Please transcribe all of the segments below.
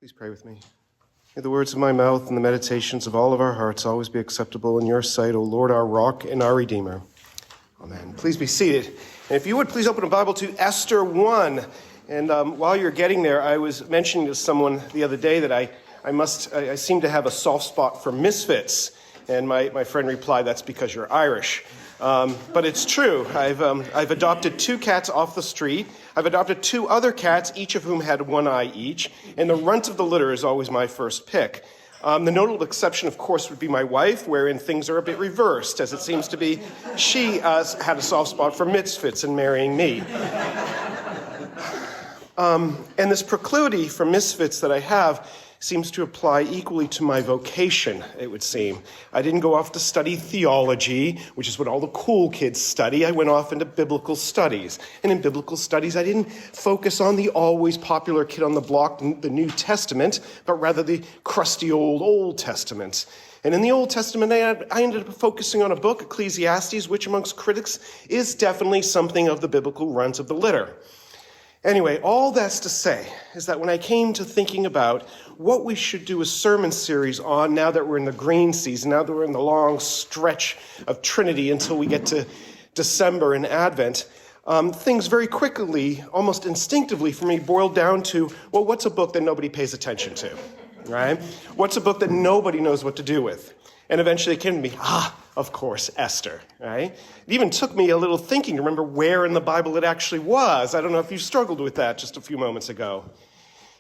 Please pray with me. May the words of my mouth and the meditations of all of our hearts always be acceptable in your sight, O Lord, our rock and our Redeemer. Amen. Please be seated. And if you would, please open a Bible to Esther 1. And while you're getting there, I was mentioning to someone the other day that I seem to have a soft spot for misfits. And my friend replied, that's because you're Irish. But it's true. I've adopted 2 cats off the street. I've adopted 2 other cats, each of whom had 1 eye each. And the runt of the litter is always my first pick. The notable exception, of course, would be my wife, wherein things are a bit reversed, as it seems to be she had a soft spot for misfits in marrying me. And this proclivity for misfits that I have seems to apply equally to my vocation, it would seem. I didn't go off to study theology, which is what all the cool kids study. I went off into biblical studies. And in biblical studies, I didn't focus on the always popular kid on the block, the New Testament, but rather the crusty Old Testament. And in the Old Testament, I ended up focusing on a book, Ecclesiastes, which amongst critics is definitely something of the biblical runt of the litter. Anyway, all that's to say is that when I came to thinking about what we should do a sermon series on now that we're in the green season, now that we're in the long stretch of Trinity until we get to December and Advent, things very quickly, almost instinctively for me, boiled down to, well, what's a book that nobody pays attention to, right? What's a book that nobody knows what to do with? And eventually it came to me, of course, Esther, right? It even took me a little thinking to remember where in the Bible it actually was. I don't know if you struggled with that just a few moments ago.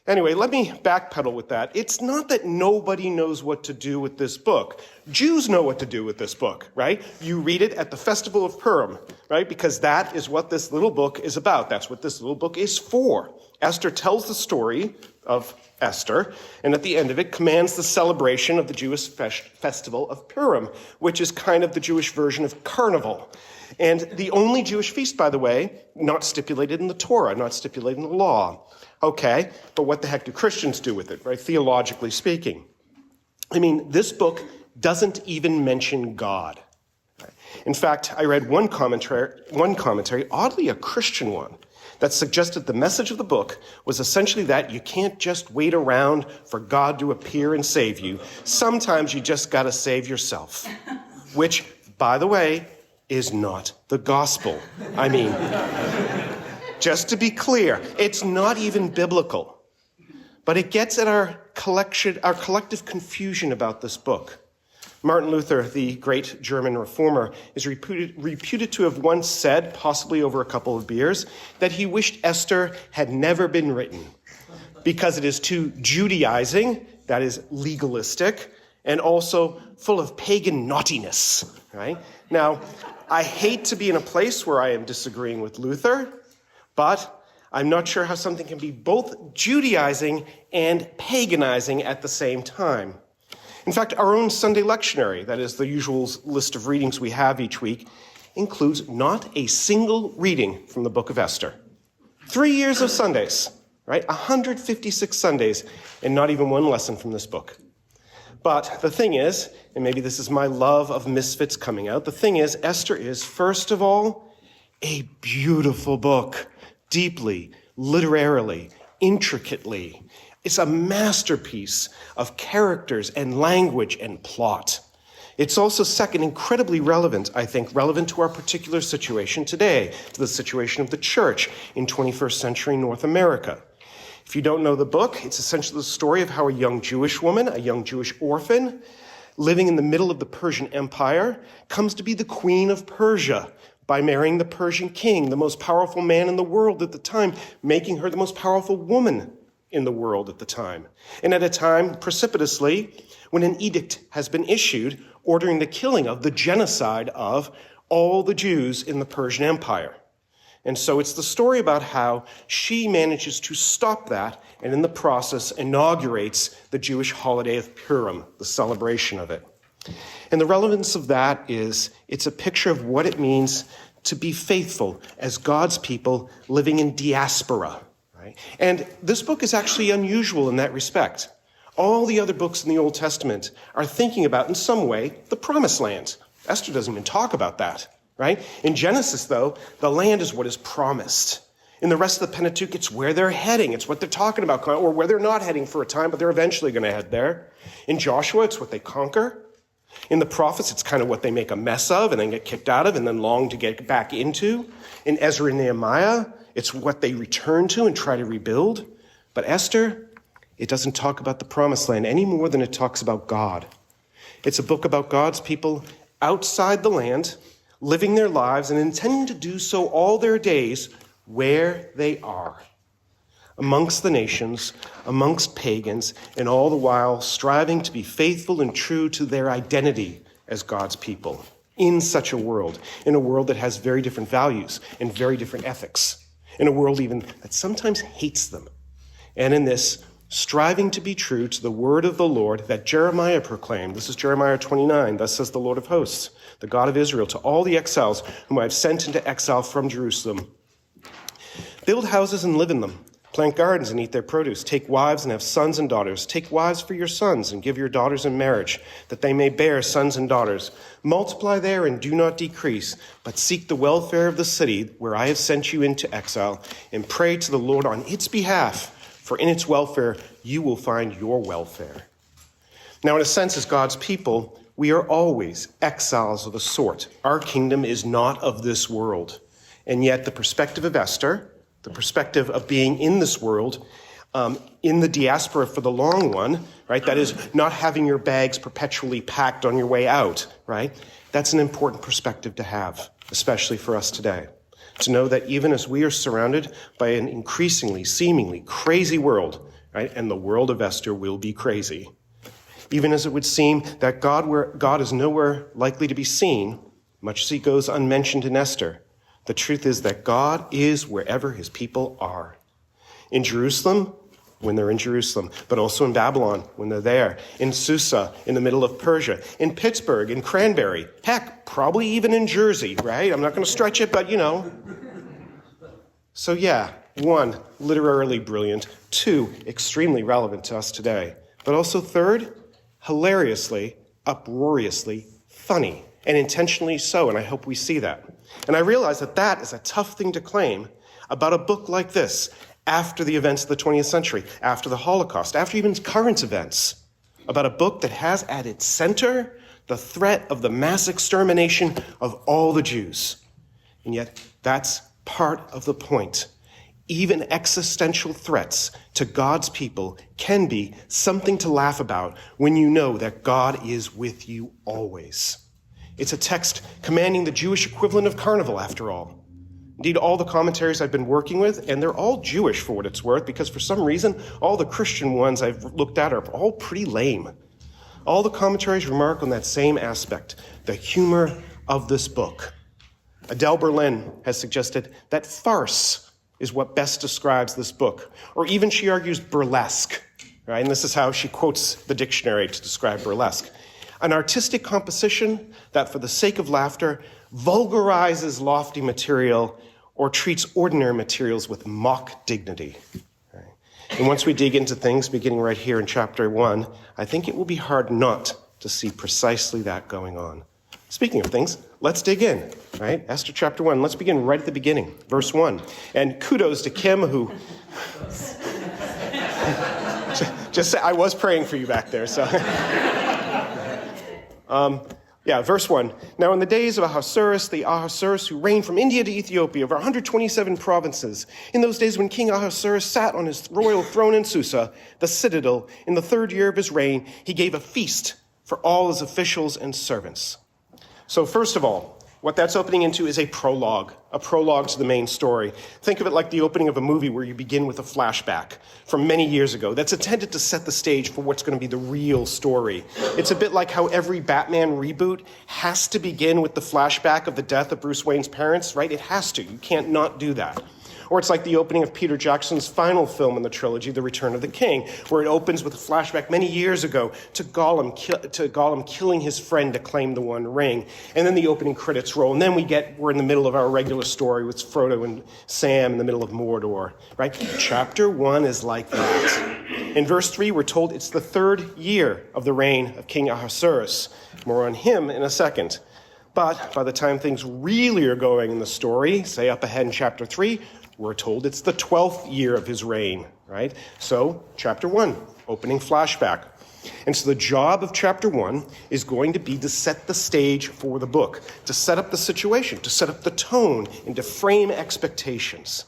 Anyway, let me backpedal with that. It's not that nobody knows what to do with this book. Jews know what to do with this book, right? You read it at the Festival of Purim, right? Because that is what this little book is about. That's what this little book is for. Esther tells the story of Esther, and at the end of it commands the celebration of the Jewish festival of Purim, which is kind of the Jewish version of Carnival. And the only Jewish feast, by the way, not stipulated in the Torah, not stipulated in the law. Okay, but what the heck do Christians do with it, right? Theologically speaking. I mean, this book doesn't even mention God. In fact, I read one commentary, oddly a Christian one, that suggested the message of the book was essentially that you can't just wait around for God to appear and save you. Sometimes you just got to save yourself, which, by the way, is not the gospel. I mean, just to be clear, it's not even biblical, but it gets at our collective confusion about this book. Martin Luther, the great German reformer, is reputed to have once said, possibly over a couple of beers, that he wished Esther had never been written because it is too Judaizing, that is legalistic, and also full of pagan naughtiness, right? Now, I hate to be in a place where I am disagreeing with Luther, but I'm not sure how something can be both Judaizing and paganizing at the same time. In fact, our own Sunday lectionary, that is the usual list of readings we have each week, includes not a single reading from the book of Esther. 3 years of Sundays, right? 156 Sundays, and not even one lesson from this book. But the thing is, and maybe this is my love of misfits coming out, the thing is, Esther is, first of all, a beautiful book, deeply, literarily, intricately. It's a masterpiece of characters and language and plot. It's also, second, incredibly relevant, I think, relevant to our particular situation today, to the situation of the church in 21st century North America. If you don't know the book, it's essentially the story of how a young Jewish woman, a young Jewish orphan, living in the middle of the Persian Empire, comes to be the queen of Persia by marrying the Persian king, the most powerful man in the world at the time, making her the most powerful woman in the world at the time. And at a time, precipitously, when an edict has been issued ordering the killing of the genocide of all the Jews in the Persian Empire. And so it's the story about how she manages to stop that and in the process inaugurates the Jewish holiday of Purim, the celebration of it. And the relevance of that is it's a picture of what it means to be faithful as God's people living in diaspora. Right? And this book is actually unusual in that respect. All the other books in the Old Testament are thinking about, in some way, the Promised Land. Esther doesn't even talk about that, right? In Genesis, though, the land is what is promised. In the rest of the Pentateuch, it's where they're heading. It's what they're talking about, or where they're not heading for a time, but they're eventually going to head there. In Joshua, it's what they conquer. In the prophets, it's kind of what they make a mess of and then get kicked out of and then long to get back into. In Ezra and Nehemiah, it's what they return to and try to rebuild. But Esther, it doesn't talk about the promised land any more than it talks about God. It's a book about God's people outside the land, living their lives and intending to do so all their days where they are, amongst the nations, amongst pagans, and all the while striving to be faithful and true to their identity as God's people in such a world, in a world that has very different values and very different ethics, in a world even that sometimes hates them. And in this, striving to be true to the word of the Lord that Jeremiah proclaimed. This is Jeremiah 29. Thus says the Lord of hosts, the God of Israel, to all the exiles whom I have sent into exile from Jerusalem. Build houses and live in them. Plant gardens and eat their produce. Take wives and have sons and daughters. Take wives for your sons and give your daughters in marriage, that they may bear sons and daughters. Multiply there and do not decrease, but seek the welfare of the city where I have sent you into exile, and pray to the Lord on its behalf, for in its welfare you will find your welfare. Now, in a sense, as God's people, we are always exiles of a sort. Our kingdom is not of this world. And yet the perspective of Esther, the perspective of being in this world, in the diaspora for the long one, right? That is not having your bags perpetually packed on your way out, right? That's an important perspective to have, especially for us today. To know that even as we are surrounded by an increasingly, seemingly crazy world, right? And the world of Esther will be crazy. Even as it would seem that God is nowhere likely to be seen, much as he goes unmentioned in Esther, the truth is that God is wherever his people are. In Jerusalem, when they're in Jerusalem, but also in Babylon, when they're there. In Susa, in the middle of Persia. In Pittsburgh, in Cranberry. Heck, probably even in Jersey, right? I'm not going to stretch it, but you know. So yeah, 1, literarily brilliant. 2, extremely relevant to us today. But also 3rd, hilariously, uproariously funny. And intentionally so, and I hope we see that. And I realize that that is a tough thing to claim about a book like this after the events of the 20th century, after the Holocaust, after even current events, about a book that has at its center the threat of the mass extermination of all the Jews. And yet that's part of the point. Even existential threats to God's people can be something to laugh about when you know that God is with you always. It's a text commanding the Jewish equivalent of carnival, after all. Indeed, all the commentaries I've been working with, and they're all Jewish for what it's worth, because for some reason, all the Christian ones I've looked at are all pretty lame. All the commentaries remark on that same aspect, the humor of this book. Adele Berlin has suggested that farce is what best describes this book, or even she argues burlesque, right? And this is how she quotes the dictionary to describe burlesque. An artistic composition that, for the sake of laughter, vulgarizes lofty material or treats ordinary materials with mock dignity. Right? And once we dig into things, beginning right here in chapter 1, I think it will be hard not to see precisely that going on. Speaking of things, let's dig in, right? Esther chapter 1, let's begin right at the beginning, verse 1. And kudos to Kim, who... just say, I was praying for you back there, so... verse 1. Now in the days of Ahasuerus, the Ahasuerus who reigned from India to Ethiopia over 127 provinces, in those days when King Ahasuerus sat on his royal throne in Susa, the citadel, in the 3rd year of his reign, he gave a feast for all his officials and servants. So first of all, what that's opening into is a prologue to the main story. Think of it like the opening of a movie where you begin with a flashback from many years ago that's intended to set the stage for what's going to be the real story. It's a bit like how every Batman reboot has to begin with the flashback of the death of Bruce Wayne's parents, right? It has to. You can't not do that. Or it's like the opening of Peter Jackson's final film in the trilogy, The Return of the King, where it opens with a flashback many years ago to Gollum killing his friend to claim the One Ring. And then the opening credits roll. And then we're in the middle of our regular story with Frodo and Sam in the middle of Mordor, right? Chapter 1 is like that. In verse 3, we're told it's the 3rd year of the reign of King Ahasuerus. More on him in a second. But by the time things really are going in the story, say up ahead in chapter 3, We're told it's the 12th year of his reign, right? So, chapter 1, opening flashback. And so the job of chapter 1 is going to be to set the stage for the book, to set up the situation, to set up the tone, and to frame expectations.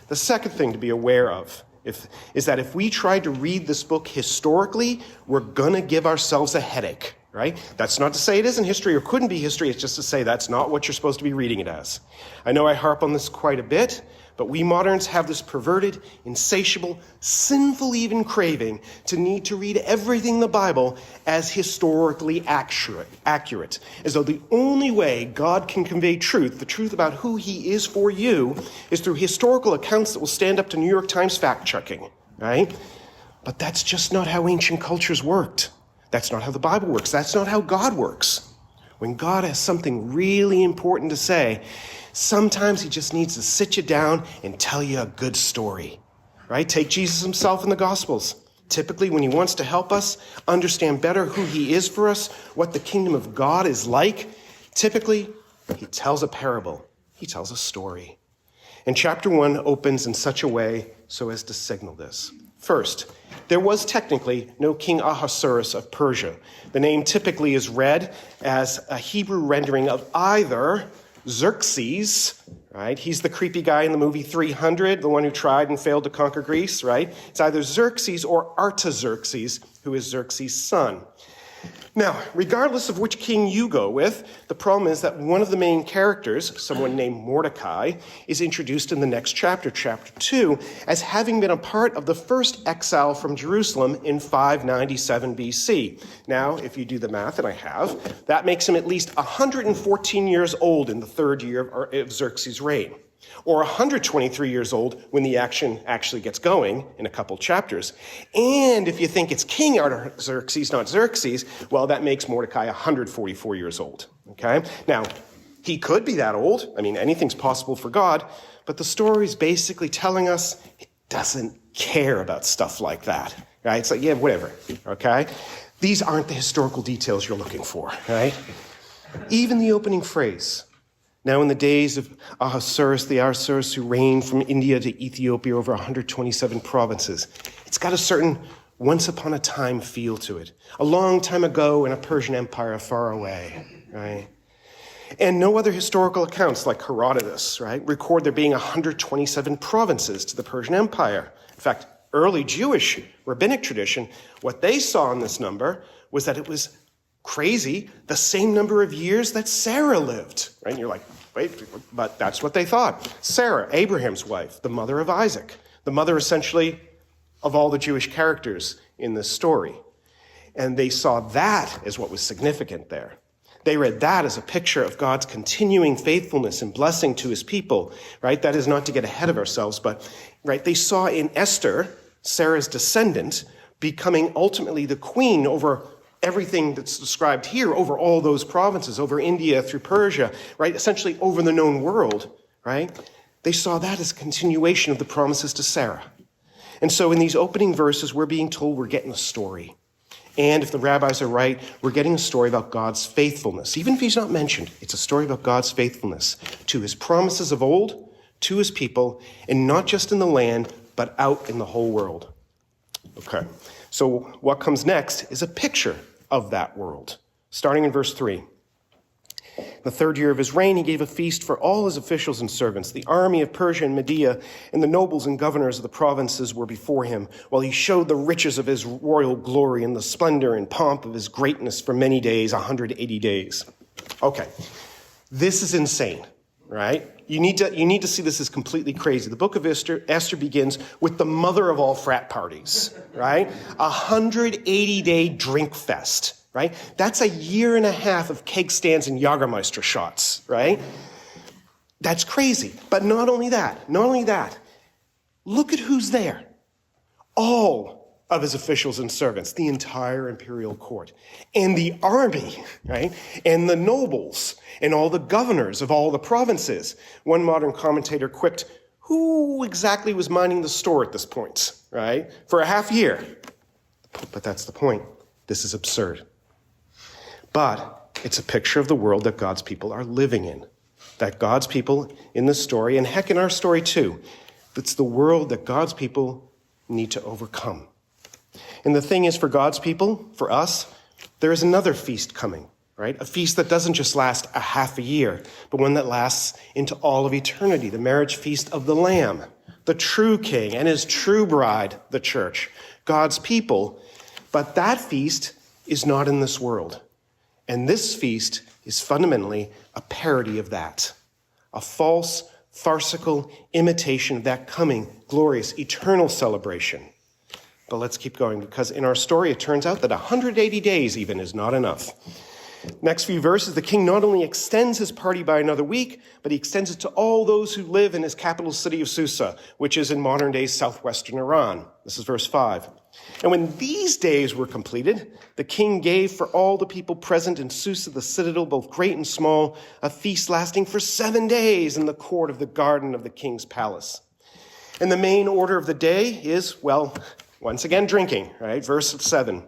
The second thing to be aware of is that if we try to read this book historically, we're going to give ourselves a headache, right? That's not to say it isn't history or couldn't be history. It's just to say that's not what you're supposed to be reading it as. I know I harp on this quite a bit, but we moderns have this perverted, insatiable, sinful even craving to need to read everything in the Bible as historically accurate, as though the only way God can convey truth, the truth about who he is for you, is through historical accounts that will stand up to New York Times fact-checking, right? But that's just not how ancient cultures worked. That's not how the Bible works. That's not how God works. When God has something really important to say, sometimes he just needs to sit you down and tell you a good story, right? Take Jesus himself in the Gospels. Typically, when he wants to help us understand better who he is for us, what the kingdom of God is like, typically, he tells a parable. He tells a story. And chapter 1 opens in such a way so as to signal this. First, there was technically no King Ahasuerus of Persia. The name typically is read as a Hebrew rendering of either Xerxes, right? He's the creepy guy in the movie 300, the one who tried and failed to conquer Greece, right? It's either Xerxes or Artaxerxes, who is Xerxes' son. Now, regardless of which king you go with, the problem is that one of the main characters, someone named Mordecai, is introduced in the next chapter, chapter 2, as having been a part of the first exile from Jerusalem in 597 BC. Now, if you do the math, and I have, that makes him at least 114 years old in the third year of Xerxes' reign, or 123 years old when the action actually gets going in a couple chapters. And if you think it's King Artaxerxes, not Xerxes, well, that makes Mordecai 144 years old, okay? Now, he could be that old. I mean, anything's possible for God, but the story is basically telling us it doesn't care about stuff like that, right? It's like, yeah, whatever, okay? These aren't the historical details you're looking for, right? Even the opening phrase, now in the days of Ahasuerus, the Ahasuerus who reigned from India to Ethiopia over 127 provinces. It's got a certain once upon a time feel to it. A long time ago in a Persian empire far away, right? And no other historical accounts like Herodotus, right, record there being 127 provinces to the Persian Empire. In fact, early Jewish rabbinic tradition, what they saw in this number was that it was crazy, the same number of years that Sarah lived, right? And you're like, wait, but that's what they thought. Sarah, Abraham's wife, the mother of Isaac, the mother essentially of all the Jewish characters in this story. And they saw that as what was significant there. They read that as a picture of God's continuing faithfulness and blessing to his people, right? That is not to get ahead of ourselves, but, right, they saw in Esther, Sarah's descendant, becoming ultimately the queen over everything that's described here, over all those provinces, over India through Persia, right? Essentially over the known world, right? They saw that as a continuation of the promises to Sarah. And so in these opening verses, we're being told we're getting a story. And if the rabbis are right, we're getting a story about God's faithfulness. Even if he's not mentioned, it's a story about God's faithfulness to his promises of old, to his people, and not just in the land, but out in the whole world. Okay, so what comes next is a picture of that world. Starting in verse 3. The third year of his reign, he gave a feast for all his officials and servants. The army of Persia and Media and the nobles and governors of the provinces were before him, while he showed the riches of his royal glory and the splendor and pomp of his greatness for many days, 180 days. Okay, this is insane, right? You need to see this as completely crazy. The book of Esther begins with the mother of all frat parties, right? 180-day drink fest, right? That's a year and a half of keg stands and Jagermeister shots, right? That's crazy. But not only that, look at who's there. All of his officials and servants, the entire imperial court, and the army, right? And the nobles, and all the governors of all the provinces. One modern commentator quipped, who exactly was minding the store at this point, right? For a half year. But that's the point. This is absurd. But it's a picture of the world that God's people are living in. That God's people in this story, and heck, in our story too, It's the world that God's people need to overcome. And the thing is, for God's people, for us, there is another feast coming, right? A feast that doesn't just last a half a year, but one that lasts into all of eternity, the marriage feast of the Lamb, the true King and his true bride, the church, God's people. But that feast is not in this world. And this feast is fundamentally a parody of that, a false, farcical imitation of that coming, glorious, eternal celebration. But let's keep going, because in our story, it turns out that 180 days even is not enough. Next few verses, the king not only extends his party by another week, but he extends it to all those who live in his capital city of Susa, which is in modern-day southwestern Iran. This is verse 5. And when these days were completed, the king gave for all the people present in Susa, the citadel, both great and small, a feast lasting for 7 days in the court of the garden of the king's palace. And the main order of the day is, well, once again, drinking, right? Verse 7.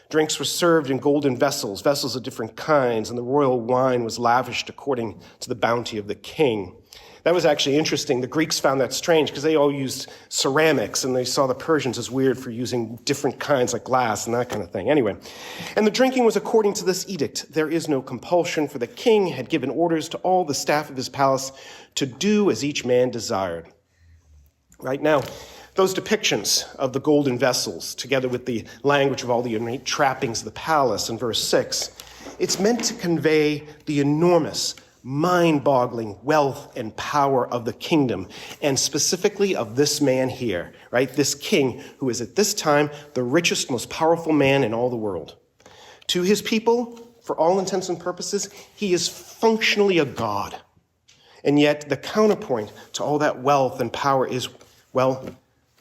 Drinks were served in golden vessels, vessels of different kinds, and the royal wine was lavished according to the bounty of the king. That was actually interesting. The Greeks found that strange because they all used ceramics, and they saw the Persians as weird for using different kinds like glass and that kind of thing. Anyway, and the drinking was according to this edict. There is no compulsion, for the king had given orders to all the staff of his palace to do as each man desired. Right now, those depictions of the golden vessels, together with the language of all the ornate trappings of the palace in verse 6, it's meant to convey the enormous, mind-boggling wealth and power of the kingdom, and specifically of this man here, right? This king who is at this time the richest, most powerful man in all the world. To his people, for all intents and purposes, he is functionally a god. And yet the counterpoint to all that wealth and power is, well,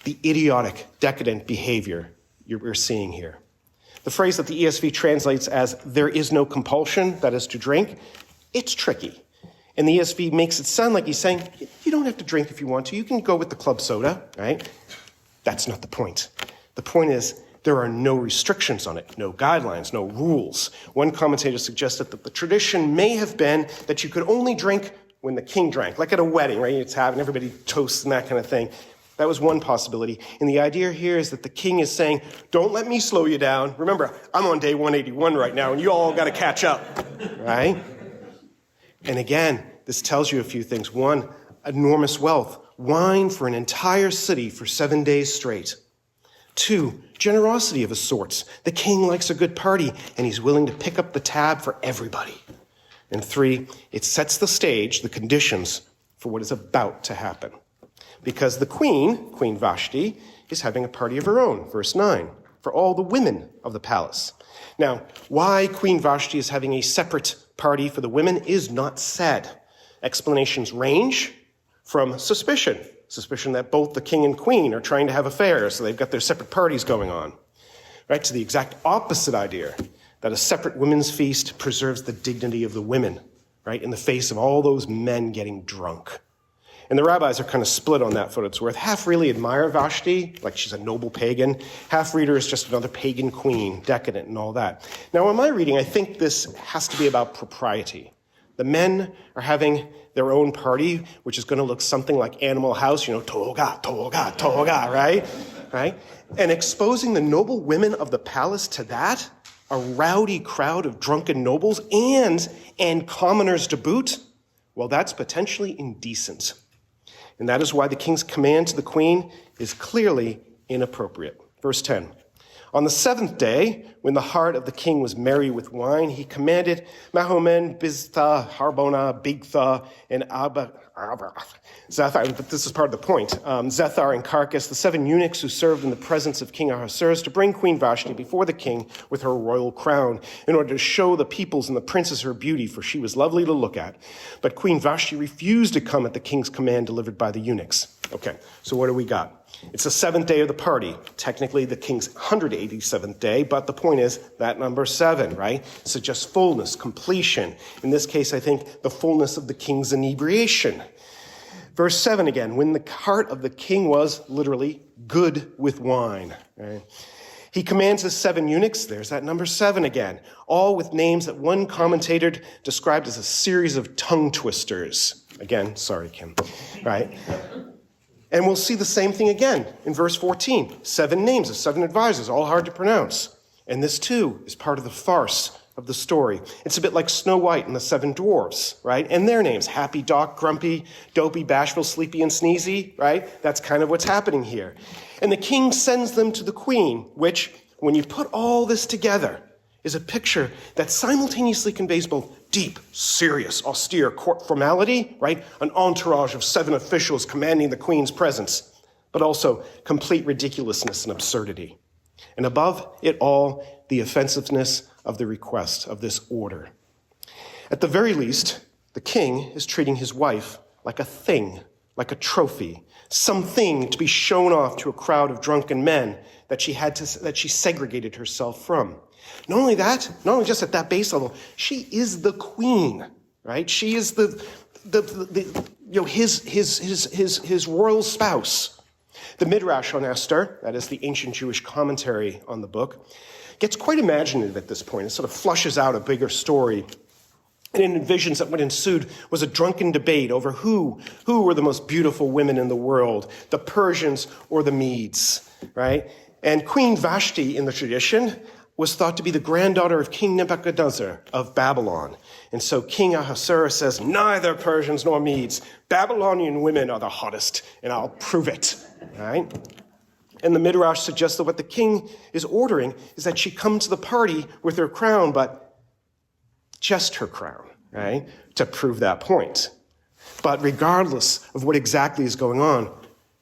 the idiotic, decadent behavior we're seeing here. The phrase that the ESV translates as "there is no compulsion," that is to drink, it's tricky. And the ESV makes it sound like he's saying, you don't have to drink if you want to. You can go with the club soda, right? That's not the point. The point is there are no restrictions on it, no guidelines, no rules. One commentator suggested that the tradition may have been that you could only drink when the king drank, like at a wedding, right? It's having everybody toasts and that kind of thing. That was one possibility. And the idea here is that the king is saying, don't let me slow you down. Remember, I'm on day 181 right now, and you all got to catch up, right? And again, this tells you a few things. One, enormous wealth. Wine for an entire city for 7 days straight. 2, generosity of a sort. The king likes a good party, and he's willing to pick up the tab for everybody. And 3, it sets the stage, the conditions for what is about to happen. Because the Queen Vashti, is having a party of her own, verse 9, for all the women of the palace. Now, why Queen Vashti is having a separate party for the women is not said. Explanations range from suspicion that both the king and queen are trying to have affairs, so they've got their separate parties going on, right, to the exact opposite idea, that a separate women's feast preserves the dignity of the women, right, in the face of all those men getting drunk. And the rabbis are kind of split on that for what it's worth. Half really admire Vashti, like she's a noble pagan. Half read her as just another pagan queen, decadent and all that. Now, in my reading, I think this has to be about propriety. The men are having their own party, which is going to look something like Animal House, toga, toga, toga, right? And exposing the noble women of the palace to that, a rowdy crowd of drunken nobles and commoners to boot, well, that's potentially indecent. And that is why the king's command to the queen is clearly inappropriate. Verse 10. On the 7th day, when the heart of the king was merry with wine, he commanded Mahomen, Biztha, Harbona, Bigtha, and Zethar, but this is part of the point, Zethar and Carcass, the 7 eunuchs who served in the presence of King Ahasuerus, to bring Queen Vashti before the king with her royal crown, in order to show the peoples and the princes her beauty, for she was lovely to look at. But Queen Vashti refused to come at the king's command delivered by the eunuchs. Okay, so what do we got? It's the 7th day of the party, technically the king's 187th day, but the point is that number 7, right? Suggests fullness, completion. In this case, I think the fullness of the king's inebriation. Verse 7 again, when the heart of the king was literally good with wine. Right? He commands his 7 eunuchs, there's that number 7 again, all with names that one commentator described as a series of tongue twisters. Again, sorry, Kim, right? And we'll see the same thing again in verse 14. 7 names of 7 advisors, all hard to pronounce. And this too is part of the farce of the story. It's a bit like Snow White and the 7 dwarves, right? And their names, Happy, Doc, Grumpy, Dopey, Bashful, Sleepy, and Sneezy, right? That's kind of what's happening here. And the king sends them to the queen, which, when you put all this together, is a picture that simultaneously conveys both deep, serious, austere court formality, right? An entourage of 7 officials commanding the queen's presence, but also complete ridiculousness and absurdity. And above it all, the offensiveness of the request of this order. At the very least, the king is treating his wife like a thing, like a trophy, something to be shown off to a crowd of drunken men that she segregated herself from. Not only that, not only just at that base level, she is the queen, right? She is his royal spouse. The Midrash on Esther, that is the ancient Jewish commentary on the book, gets quite imaginative at this point. It sort of flushes out a bigger story. And it envisions that what ensued was a drunken debate over who were the most beautiful women in the world, the Persians or the Medes, right? And Queen Vashti in the tradition was thought to be the granddaughter of King Nebuchadnezzar of Babylon. And so King Ahasuerus says, neither Persians nor Medes, Babylonian women are the hottest, and I'll prove it, right? And the Midrash suggests that what the king is ordering is that she come to the party with her crown, but just her crown, right? To prove that point. But regardless of what exactly is going on,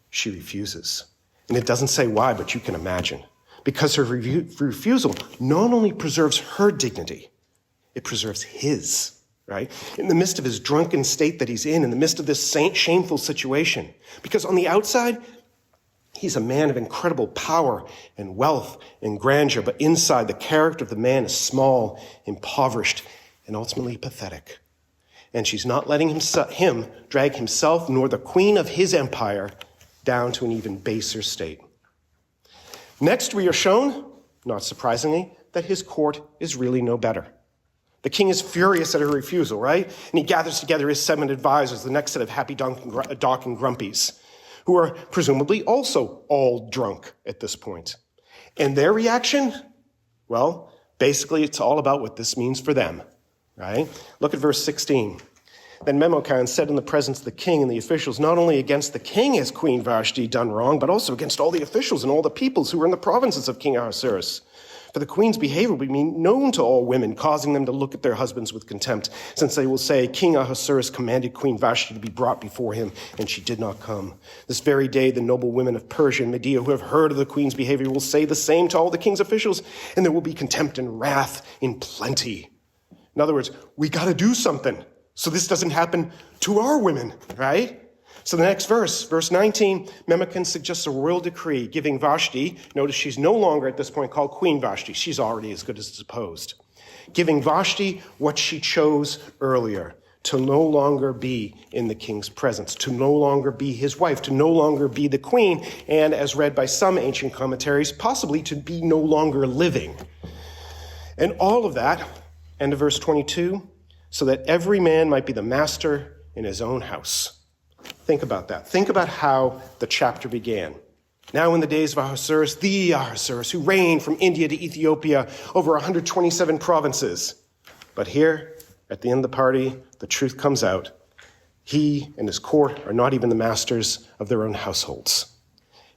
she refuses. And it doesn't say why, but you can imagine. Because her refusal not only preserves her dignity, it preserves his, right? In the midst of his drunken state that he's in the midst of this shameful situation. Because on the outside, he's a man of incredible power and wealth and grandeur, but inside the character of the man is small, impoverished, and ultimately pathetic. And she's not letting him drag himself nor the queen of his empire down to an even baser state. Next, we are shown, not surprisingly, that his court is really no better. The king is furious at her refusal, right? And he gathers together his 7 advisors, the next set of Happy, Doc, and Grumpies, who are presumably also all drunk at this point. And their reaction? Well, basically, it's all about what this means for them, right? Look at verse 16. Then Memucan said in the presence of the king and the officials, not only against the king has Queen Vashti done wrong, but also against all the officials and all the peoples who were in the provinces of King Ahasuerus. For the queen's behavior will be known to all women, causing them to look at their husbands with contempt, since they will say, King Ahasuerus commanded Queen Vashti to be brought before him, and she did not come. This very day, the noble women of Persia and Media who have heard of the queen's behavior will say the same to all the king's officials, and there will be contempt and wrath in plenty. In other words, we got to do something so this doesn't happen to our women, right? So the next verse, verse 19, Memucan suggests a royal decree giving Vashti, notice she's no longer at this point called Queen Vashti, she's already as good as deposed, giving Vashti what she chose earlier, to no longer be in the king's presence, to no longer be his wife, to no longer be the queen, and as read by some ancient commentaries, possibly to be no longer living. And all of that, end of verse 22, so that every man might be the master in his own house. Think about that. Think about how the chapter began. Now in the days of Ahasuerus, the Ahasuerus, who reigned from India to Ethiopia over 127 provinces. But here, at the end of the party, the truth comes out. He and his court are not even the masters of their own households.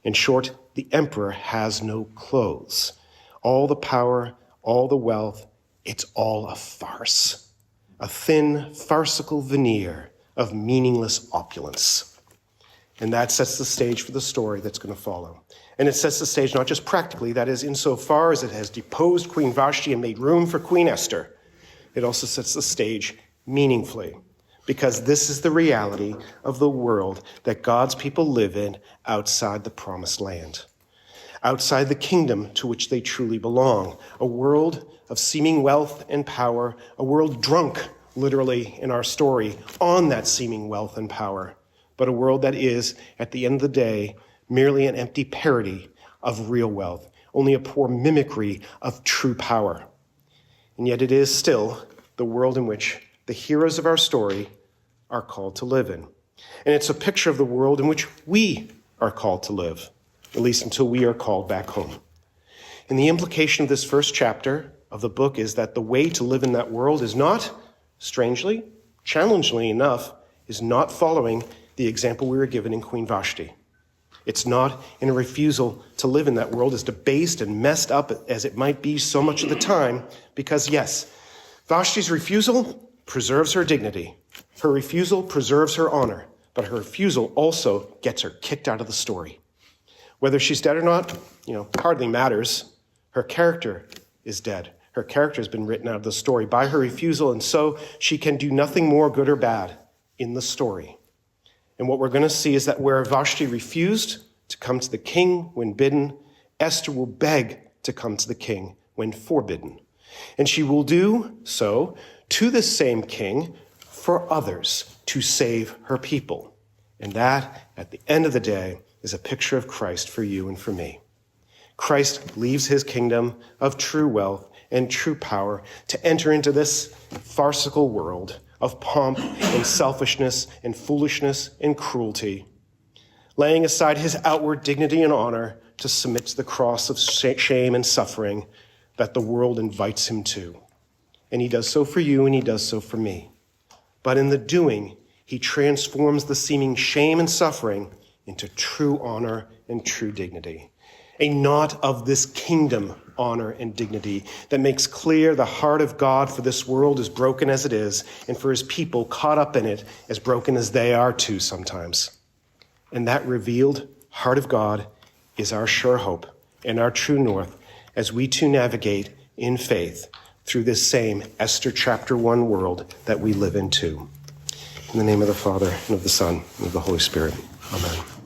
In short, the emperor has no clothes. All the power, all the wealth, it's all a farce. A thin, farcical veneer of meaningless opulence. And that sets the stage for the story that's going to follow. And it sets the stage not just practically, that is, insofar as it has deposed Queen Vashti and made room for Queen Esther. It also sets the stage meaningfully, because this is the reality of the world that God's people live in outside the promised land, outside the kingdom to which they truly belong, a world of seeming wealth and power, a world drunk, literally, in our story, on that seeming wealth and power, but a world that is, at the end of the day, merely an empty parody of real wealth, only a poor mimicry of true power. And yet it is still the world in which the heroes of our story are called to live in. And it's a picture of the world in which we are called to live, at least until we are called back home. And the implication of this first chapter of the book is that the way to live in that world is not, strangely, challengingly enough, is not following the example we were given in Queen Vashti. It's not in a refusal to live in that world, as debased and messed up as it might be so much of the time, because yes, Vashti's refusal preserves her dignity. Her refusal preserves her honor, but her refusal also gets her kicked out of the story. Whether she's dead or not, hardly matters. Her character is dead. Her character has been written out of the story by her refusal, and so she can do nothing more, good or bad, in the story. And what we're going to see is that where Vashti refused to come to the king when bidden, Esther will beg to come to the king when forbidden. And she will do so to the same king for others to save her people. And that, at the end of the day, is a picture of Christ for you and for me. Christ leaves his kingdom of true wealth and true power to enter into this farcical world of pomp and selfishness and foolishness and cruelty, laying aside his outward dignity and honor to submit to the cross of shame and suffering that the world invites him to. And he does so for you, and he does so for me. But in the doing, he transforms the seeming shame and suffering into true honor and true dignity. A not of this kingdom honor and dignity that makes clear the heart of God for this world, as broken as it is, and for his people caught up in it, as broken as they are too sometimes. And that revealed heart of God is our sure hope and our true north as we too navigate in faith through this same Esther chapter 1 world that we live in too. In the name of the Father, and of the Son, and of the Holy Spirit. Amen.